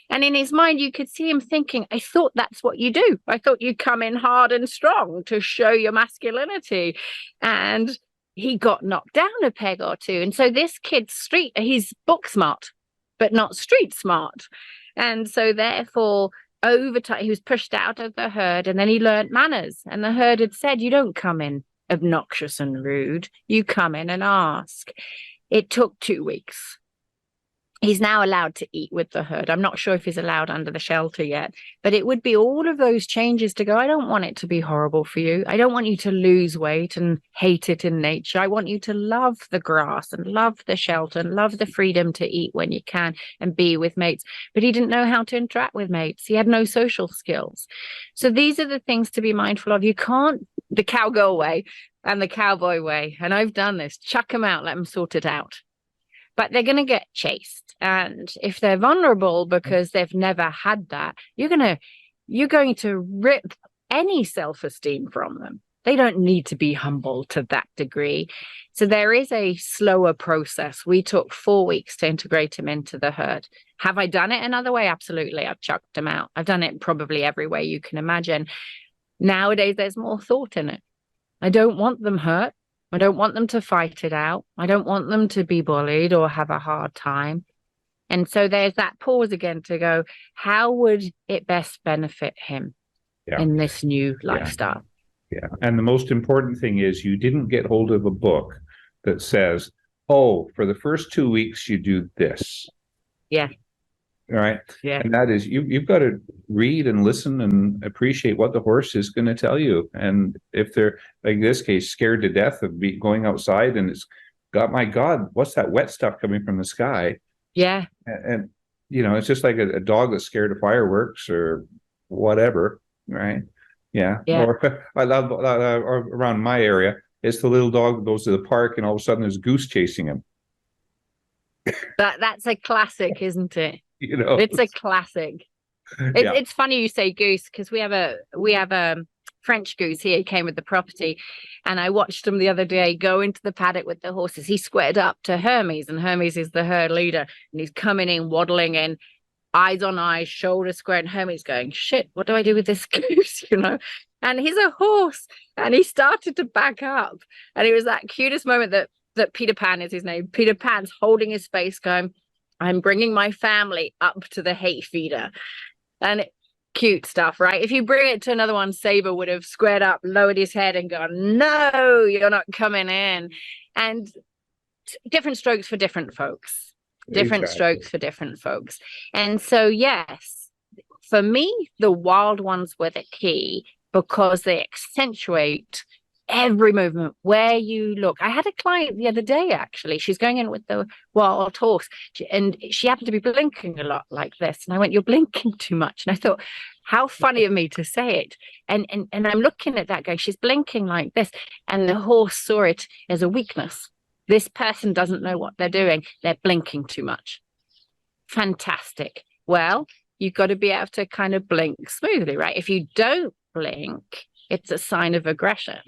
And in his mind, you could see him thinking, I thought that's what you do. I thought you come in hard and strong to show your masculinity. And he got knocked down a peg or two. And so this kid's he's book smart, but not street smart. And so therefore, over time, he was pushed out of the herd, and then he learned manners. And the herd had said, you don't come in obnoxious and rude. You come in and ask. It took 2 weeks. He's now allowed to eat with the herd. I'm not sure if he's allowed under the shelter yet, but it would be all of those changes to go, I don't want it to be horrible for you. I don't want you to lose weight and hate it in nature. I want you to love the grass and love the shelter and love the freedom to eat when you can and be with mates. But he didn't know how to interact with mates. He had no social skills. So these are the things to be mindful of. You can't the cowgirl way and the cowboy way. And I've done this. Chuck them out, let them sort it out. But they're going to get chased. And if they're vulnerable because they've never had that, you're going to rip any self-esteem from them. They don't need to be humble to that degree. So there is a slower process. We took 4 weeks to integrate him into the herd. Have I done it another way? Absolutely. I've chucked him out. I've done it probably every way you can imagine. Nowadays, there's more thought in it. I don't want them hurt. I don't want them to fight it out. I don't want them to be bullied or have a hard time. And so there's that pause again to go, how would it best benefit him in this new lifestyle? Yeah. And the most important thing is you didn't get hold of a book that says, oh, for the first 2 weeks, you do this. Yeah. All right. Yeah. And that is, you've got to read and listen and appreciate what the horse is going to tell you. And if they're, like in this case, scared to death of going outside and it's got, my God, what's that wet stuff coming from the sky? Yeah. And it's just like a dog that's scared of fireworks or whatever. Right. Yeah. Or I love around my area, it's the little dog that goes to the park and all of a sudden there's a goose chasing him. That's a classic, isn't it? It's a classic. It's funny you say goose because we have a French goose here. He came with the property, and I watched him the other day go into the paddock with the horses. He squared up to Hermes, and Hermes is the herd leader, and he's coming in, waddling in, eyes on eyes, shoulder square, and Hermes going, shit, what do I do with this goose? And he's a horse, and he started to back up, and it was that cutest moment that Peter Pan is his name. Peter Pan's holding his face, going, I'm bringing my family up to the hay feeder. And cute stuff, right? If you bring it to another one, Saber would have squared up, lowered his head and gone, no, you're not coming in. And different strokes for different folks. Different strokes for different folks. And so, yes, for me, the wild ones were the key because they accentuate every movement where you look. I had a client the other day, actually. She's going in with the wild horse and she happened to be blinking a lot like this. And I went, you're blinking too much. And I thought, how funny of me to say it. And I'm looking at that going, she's blinking like this. And the horse saw it as a weakness. This person doesn't know what they're doing. They're blinking too much. Fantastic. Well, you've got to be able to kind of blink smoothly, right? If you don't blink, it's a sign of aggression.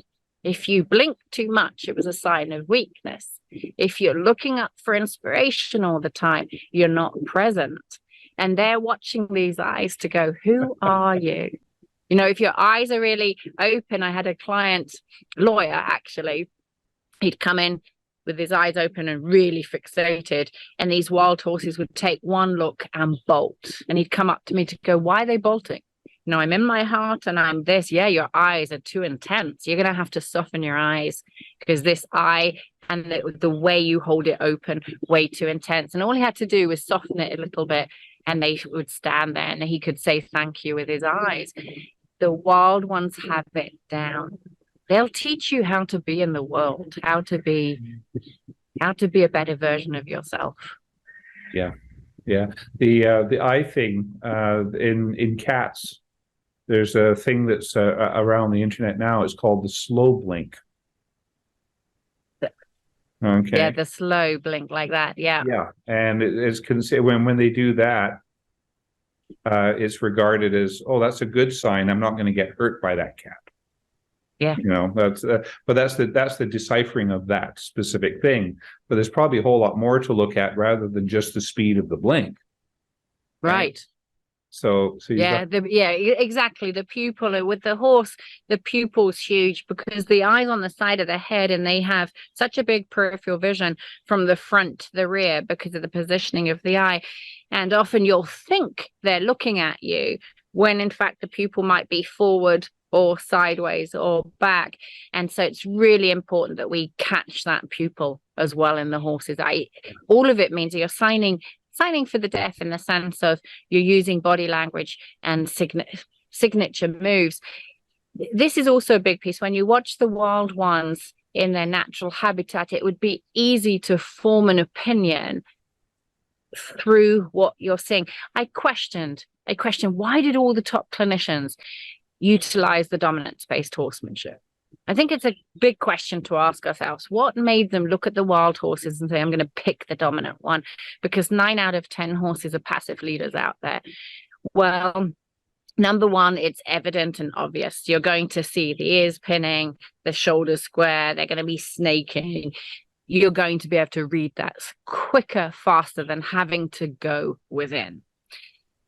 If you blink too much, it was a sign of weakness. If you're looking up for inspiration all the time, you're not present. And they're watching these eyes to go, who are you? If your eyes are really open, I had a client, lawyer actually, he'd come in with his eyes open and really fixated. And these wild horses would take one look and bolt. And he'd come up to me to go, why are they bolting? You know, I'm in my heart and I'm this. Yeah, your eyes are too intense. You're going to have to soften your eyes because this eye and the way you hold it open, way too intense. And all he had to do was soften it a little bit and they would stand there and he could say thank you with his eyes. The wild ones have it down. They'll teach you how to be in the world, how to be a better version of yourself. Yeah. The eye thing in cats. There's a thing that's around the internet now. It's called the slow blink. Okay. Yeah, the slow blink like that. Yeah. Yeah, and it's considered when they do that, it's regarded as, oh, that's a good sign. I'm not going to get hurt by that cat. Yeah. You know, that's the deciphering of that specific thing. But there's probably a whole lot more to look at rather than just the speed of the blink. Right. So exactly. The pupil with the horse, the pupil's huge because the eye's on the side of the head and they have such a big peripheral vision from the front to the rear because of the positioning of the eye. And often you'll think they're looking at you when in fact the pupil might be forward or sideways or back. And so it's really important that we catch that pupil as well in the horse's eye. All of it means you're signing for the deaf in the sense of you're using body language and signature moves. This is also a big piece. When you watch the wild ones in their natural habitat, it would be easy to form an opinion through what you're seeing. I questioned, why did all the top clinicians utilize the dominance-based horsemanship? I think it's a big question to ask ourselves. What made them look at the wild horses and say, I'm going to pick the dominant one? Because 9 out of 10 horses are passive leaders out there. Well, number one, it's evident and obvious. You're going to see the ears pinning, the shoulders square. They're going to be snaking. You're going to be able to read that quicker, faster than having to go within.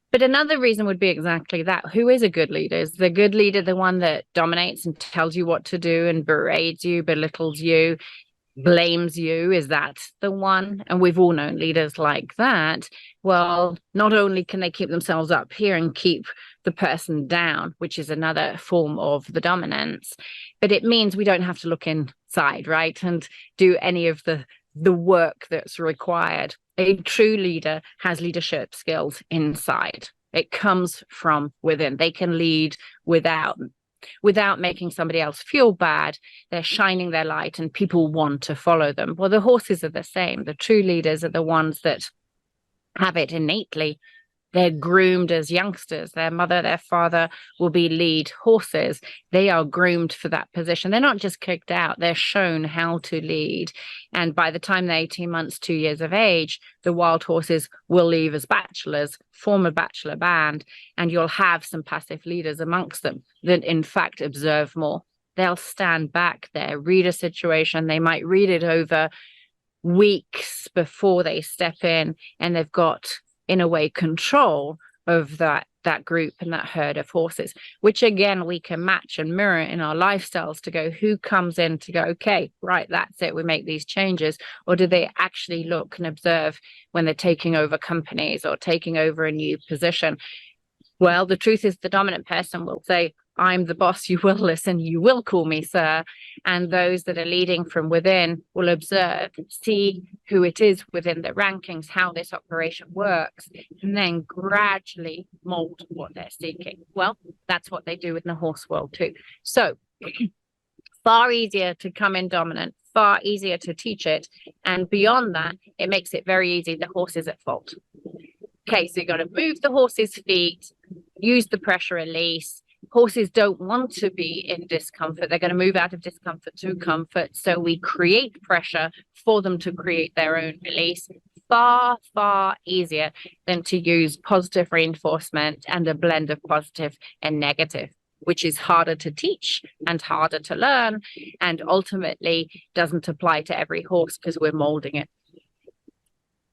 But another reason would be exactly that. Who is a good leader? Is the good leader the one that dominates and tells you what to do and berates you, belittles you, blames you? Is that the one? And we've all known leaders like that. Well, not only can they keep themselves up here and keep the person down, which is another form of the dominance, but it means we don't have to look inside, right? And do any of the work that's required. A true leader has leadership skills inside. It comes from within. They can lead without making somebody else feel bad. They're shining their light and people want to follow them. Well, the horses are the same. The true leaders are the ones that have it innately. They're groomed as youngsters. Their mother, their father will be lead horses. They are groomed for that position. They're not just kicked out. They're shown how to lead. And by the time they're 18 months, 2 years of age, the wild horses will leave as bachelors, form a bachelor band, and you'll have some passive leaders amongst them that in fact observe more. They'll stand back there, read a situation. They might read it over weeks before they step in, and they've got, in a way, control of that group and that herd of horses, which again we can match and mirror in our lifestyles to go, who comes in to go, okay, right, that's it, we make these changes? Or do they actually look and observe when they're taking over companies or taking over a new position? Well, the truth is the dominant person will say, I'm the boss, you will listen, you will call me sir. And those that are leading from within will observe, see who it is within the rankings, how this operation works, and then gradually mold what they're seeking. Well, that's what they do in the horse world too. So far easier to come in dominant, far easier to teach it. And beyond that, it makes it very easy. The horse is at fault. Okay, so you've got to move the horse's feet, use the pressure release. Horses don't want to be in discomfort. They're going to move out of discomfort to comfort. So we create pressure for them to create their own release. Far, far easier than to use positive reinforcement and a blend of positive and negative, which is harder to teach and harder to learn, and ultimately doesn't apply to every horse because we're molding it.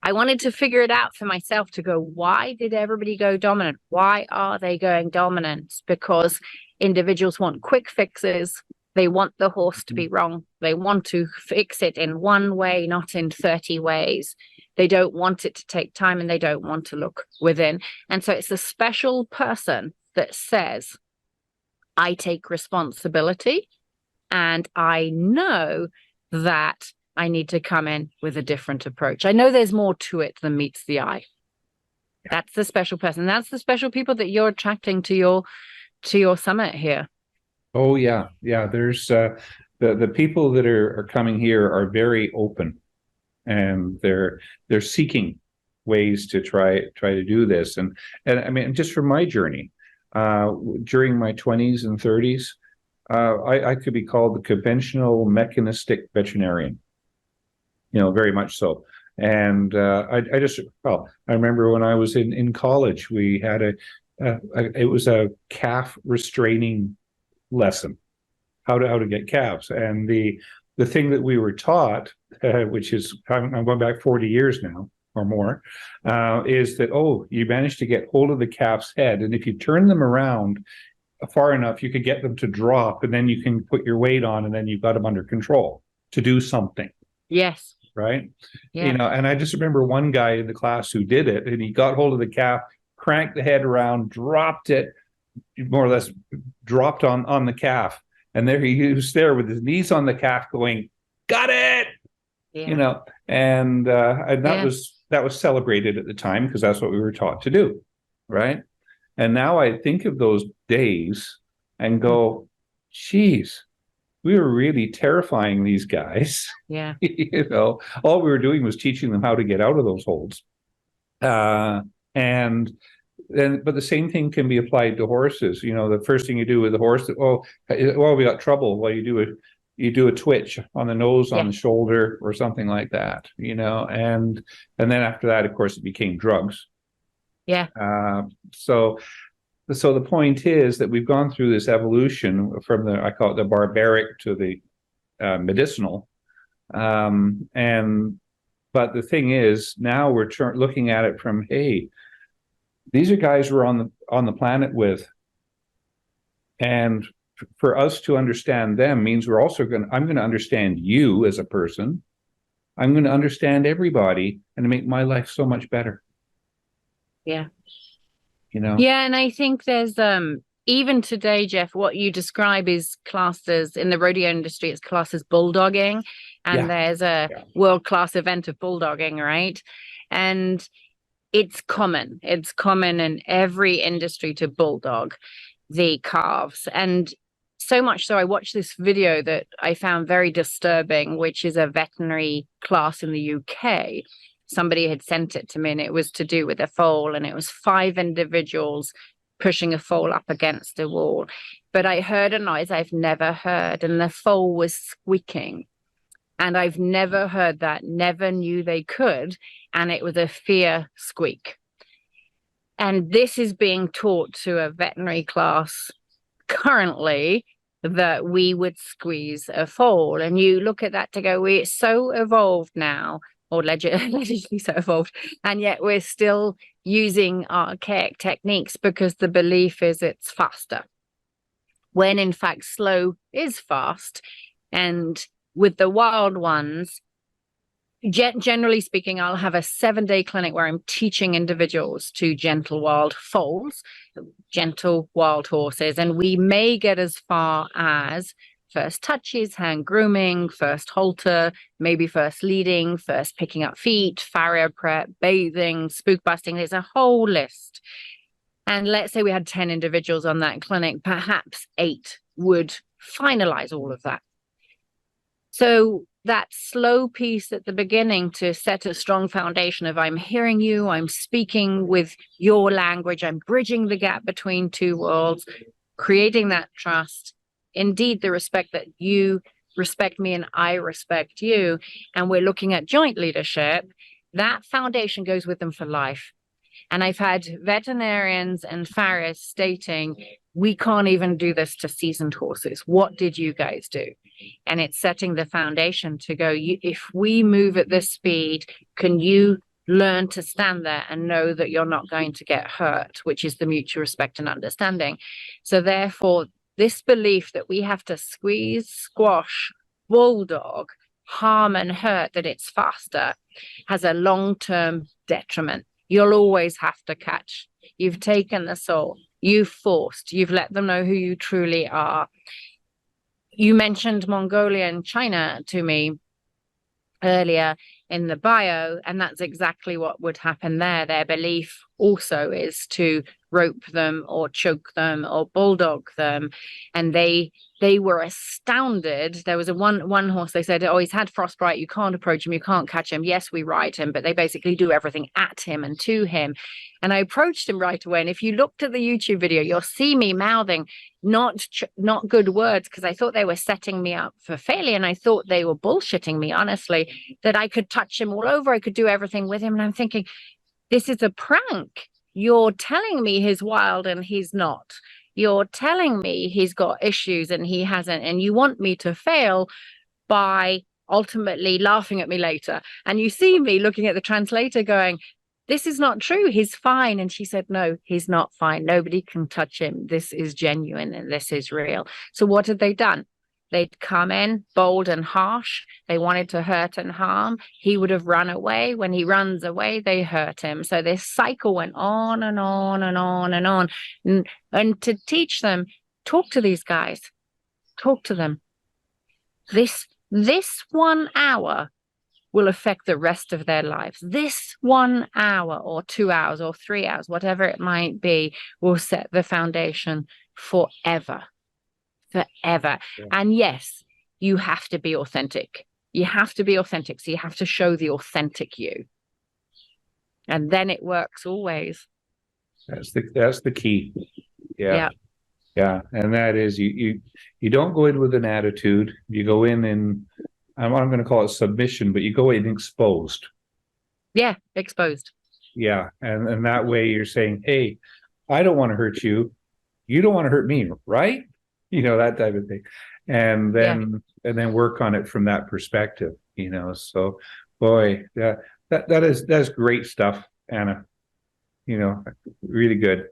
I wanted to figure it out for myself to go, why did everybody go dominant? Why are they going dominant? Because individuals want quick fixes. They want the horse to be wrong. They want to fix it in one way, not in 30 ways. They don't want it to take time, and they don't want to look within. And so it's a special person that says, I take responsibility, and I know that I need to come in with a different approach. I know there's more to it than meets the eye. That's the special person. That's the special people that you're attracting to your summit here. Oh yeah. There's the people that are coming here are very open, and they're seeking ways to try to do this. And I mean, just from my journey, during my 20s and 30s, I could be called the conventional mechanistic veterinarian, very much so. And I remember when I was in college, we had it was a calf restraining lesson, how to get calves. And the thing that we were taught, which is, I'm going back 40 years now or more, is that, you managed to get hold of the calf's head, and if you turn them around far enough, you could get them to drop, and then you can put your weight on, and then you've got them under control to do something. Yes. Right. Yeah. And I just remember one guy in the class who did it, and he got hold of the calf, cranked the head around, dropped it, more or less dropped on the calf. And there he was there with his knees on the calf going, got it. Yeah. And that was celebrated at the time, because that's what we were taught to do. Right. And now I think of those days and go, geez, we were really terrifying these guys. Yeah. All we were doing was teaching them how to get out of those holds. But the same thing can be applied to horses. The first thing you do with the horse, we got trouble. Well, you do a twitch on the nose, on the shoulder, or something like that. And then after that, of course, it became drugs. Yeah. So the point is that we've gone through this evolution from I call it the barbaric to the medicinal. But the thing is, now we're looking at it from, hey, these are guys we're on the planet with, and for us to understand them means we're also I'm going to understand you as a person. I'm going to understand everybody, and to make my life so much better. Yeah. Yeah, and I think there's even today, Jeff, what you describe is classed as, in the rodeo industry, it's classed as bulldogging, and there's a world-class event of bulldogging, right? And it's common in every industry to bulldog the calves. And so much so, I watched this video that I found very disturbing, which is a veterinary class in the UK. Somebody had sent it to me, and it was to do with a foal, and it was 5 individuals pushing a foal up against a wall. But I heard a noise I've never heard, and the foal was squeaking. And I've never heard that, never knew they could. And it was a fear squeak. And this is being taught to a veterinary class currently, that we would squeeze a foal. And you look at that to go, we're so evolved now, or allegedly so evolved, and yet we're still using archaic techniques because the belief is it's faster, when in fact slow is fast. And with the wild ones, generally speaking, I'll have a 7-day clinic where I'm teaching individuals to gentle wild foals, gentle wild horses, and we may get as far as first touches, hand grooming, first halter, maybe first leading, first picking up feet, farrier prep, bathing, spook busting. There's a whole list. And let's say we had 10 individuals on that clinic, perhaps 8 would finalize all of that. So that slow piece at the beginning to set a strong foundation of, I'm hearing you, I'm speaking with your language, I'm bridging the gap between two worlds, creating that trust. Indeed, the respect that you respect me and I respect you, and we're looking at joint leadership, that foundation goes with them for life. And I've had veterinarians and farriers stating, we can't even do this to seasoned horses. What did you guys do? And it's setting the foundation to go, if we move at this speed, can you learn to stand there and know that you're not going to get hurt, which is the mutual respect and understanding. So therefore, this belief that we have to squeeze, squash, bulldog, harm and hurt, that it's faster, has a long-term detriment. You'll always have to catch. You've taken the soul. You've forced. You've let them know who you truly are. You mentioned Mongolia and China to me earlier in the bio, and that's exactly what would happen there. Their belief also is to rope them or choke them or bulldog them, and they were astounded. There was one horse, they said, oh, he's had frostbite, you can't approach him, you can't catch him. Yes, we ride him, but they basically do everything at him and to him. And I approached him right away, and if you looked at the YouTube video, you'll see me mouthing not good words, because I thought they were setting me up for failure, and I thought they were bullshitting me, honestly, that I could touch him all over, I could do everything with him. And I'm thinking, this is a prank. You're telling me he's wild and he's not. You're telling me he's got issues and he hasn't, and you want me to fail by ultimately laughing at me later. And you see me looking at the translator going, this is not true, he's fine. And she said, no, he's not fine. Nobody can touch him. This is genuine and this is real. So what had they done? They'd come in bold and harsh. They wanted to hurt and harm. He would have run away. When he runs away, they hurt him. So this cycle went on and on and on and on. And to teach them, talk to these guys. Talk to them. This 1 hour will affect the rest of their lives. This 1 hour or 2 hours or 3 hours, whatever it might be, will set the foundation forever. Forever. Yeah. And yes, you have to be authentic. You have to be authentic. So you have to show the authentic you. And then it works always. That's the key. Yeah. Yeah. And that is you don't go in with an attitude. You go in and I'm going to call it submission, but you go in exposed. Yeah, exposed. Yeah. And that way you're saying, hey, I don't want to hurt you. You don't want to hurt me, right? You know, that type of thing. And then work on it from that perspective, you know. So boy, that's great stuff, Anna. You know, really good.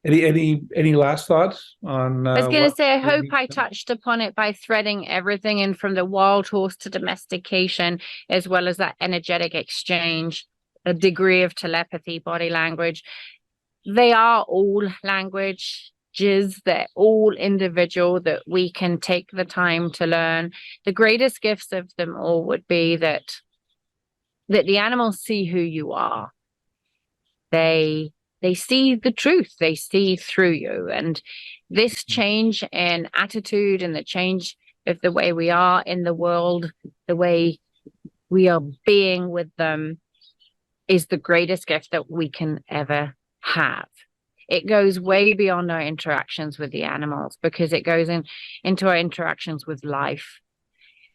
Any last thoughts on I was going to say, I hope I touched upon it by threading everything in, from the wild horse to domestication, as well as that energetic exchange, a degree of telepathy, body language. They are all languages. They're all individual, that we can take the time to learn. The greatest gifts of them all would be that the animals see who you are. They see the truth. They see through you. And this change in attitude and the change of the way we are in the world, the way we are being with them, is the greatest gift that we can ever have. It goes way beyond our interactions with the animals, because it goes into our interactions with life.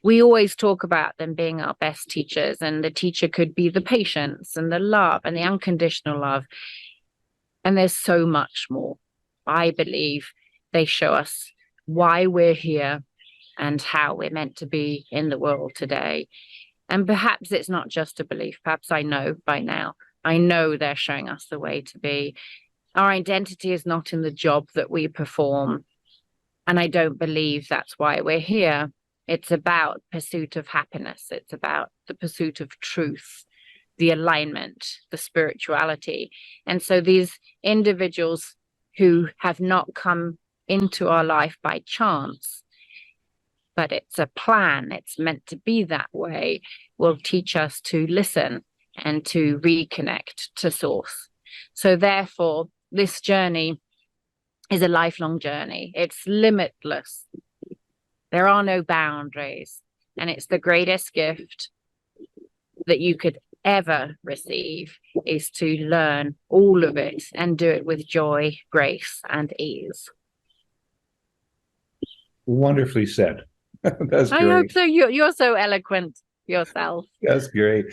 We always talk about them being our best teachers, and the teacher could be the patience and the love and the unconditional love. And there's so much more. I believe they show us why we're here and how we're meant to be in the world today. And perhaps it's not just a belief. Perhaps I know by now. I know they're showing us the way to be. Our identity is not in the job that we perform. And I don't believe that's why we're here. It's about pursuit of happiness. It's about the pursuit of truth, the alignment, the spirituality. And so these individuals who have not come into our life by chance, but it's a plan, it's meant to be that way, will teach us to listen and to reconnect to source. So therefore, this journey is a lifelong journey. It's limitless. There are no boundaries. And it's the greatest gift that you could ever receive, is to learn all of it and do it with joy, grace, and ease. Wonderfully said. That's great. I hope so. You're so eloquent yourself. That's great.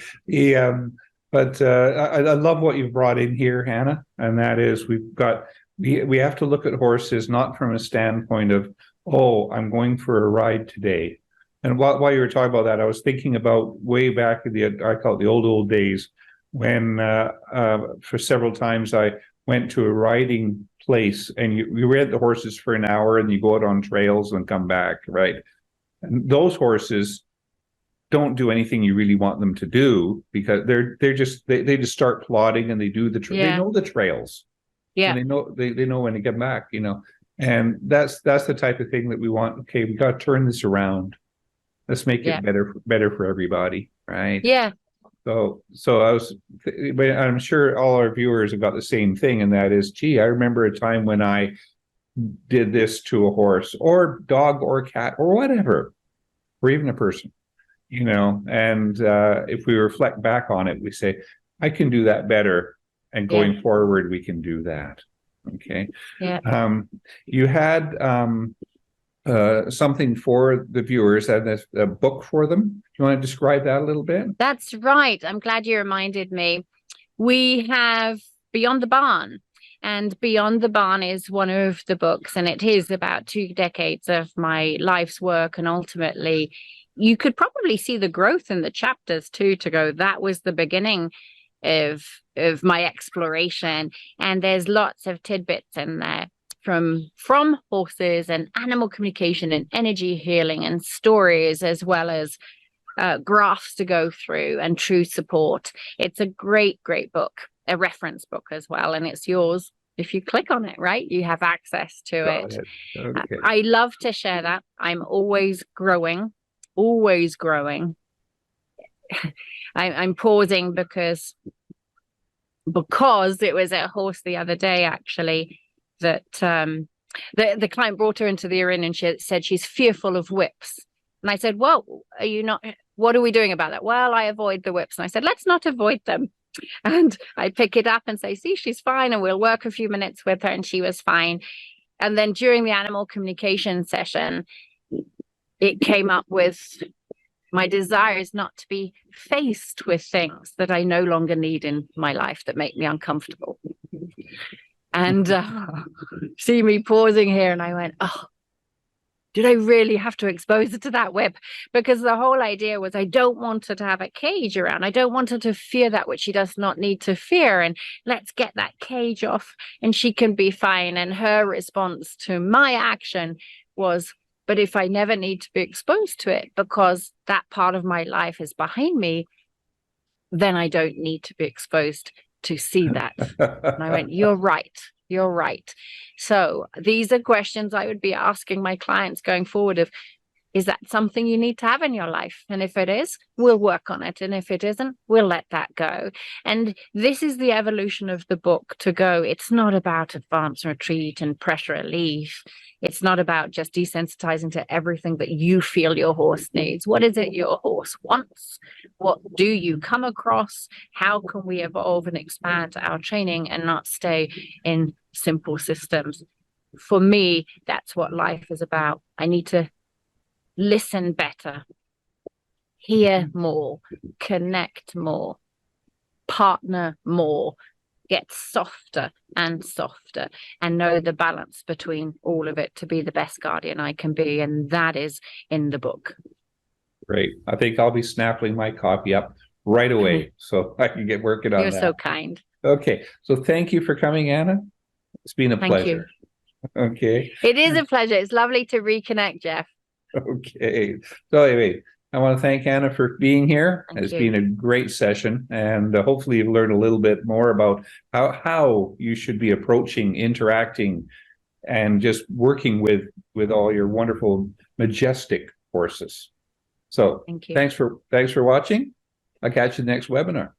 But I love what you've brought in here, Hannah, and that is we have to look at horses not from a standpoint of, oh, I'm going for a ride today. And while you were talking about that, I was thinking about way back in I call it the old days, when for several times I went to a riding place and you ride the horses for an hour and you go out on trails and come back, right? And those horses don't do anything you really want them to do, because they just start plodding and they do they know the trails. Yeah. And they know when to get back, and that's the type of thing that we want. Okay, we got to turn this around. Let's make it better for everybody, right? Yeah. So but I'm sure all our viewers have got the same thing, and that is, gee, I remember a time when I did this to a horse or dog or cat or whatever, or even a person, and if we reflect back on it, we say, I can do that better, and going forward, we can do that. Okay. Yeah. You had something for the viewers, and a book for them. Do you want to describe that a little bit? That's right. I'm glad you reminded me. We have Beyond the Barn, and Beyond the Barn is one of the books, and it is about 2 decades of my life's work. And ultimately, you could probably see the growth in the chapters too, to go, that was the beginning of my exploration. And there's lots of tidbits in there from horses and animal communication and energy healing and stories, as well as graphs to go through and true support. It's a great book, a reference book as well, and it's yours. If you click on it, right, you have access to it. Okay. I love to share that. I'm always growing. I'm pausing because it was a horse the other day, actually, that the client brought her into the arena, and she said she's fearful of whips. And I said, well, are you not? What are we doing about that? Well, I avoid the whips. And I said, let's not avoid them. And I pick it up and say, see, she's fine. And we'll work a few minutes with her. And she was fine. And then during the animal communication session, it came up with my desire is not to be faced with things that I no longer need in my life that make me uncomfortable. And see me pausing here, and I went, oh, did I really have to expose her to that whip? Because the whole idea was, I don't want her to have a cage around. I don't want her to fear that which she does not need to fear. And let's get that cage off and she can be fine. And her response to my action was, but if I never need to be exposed to it because that part of my life is behind me, then I don't need to be exposed to see that. And I went, you're right. So these are questions I would be asking my clients going forward of, is that something you need to have in your life? And if it is, we'll work on it. And if it isn't, we'll let that go. And this is the evolution of the book to go. It's not about advance retreat and pressure relief. It's not about just desensitizing to everything that you feel your horse needs. What is it your horse wants? What do you come across? How can we evolve and expand our training and not stay in simple systems? For me, that's what life is about. I need to listen better, hear more, connect more, partner more, get softer and softer, and know the balance between all of it to be the best guardian I can be. And that is in the book. Great. I think I'll be snapping my copy up right away so I can get working on that. You're so kind. Okay. So thank you for coming, Anna. It's been a pleasure. Okay. It is a pleasure. It's lovely to reconnect, Jeff. Okay. So anyway, I want to thank Anna for being here. It's been a great session, and hopefully you've learned a little bit more about how you should be approaching, interacting, and just working with all your wonderful, majestic horses. So thanks for watching. I'll catch you next webinar.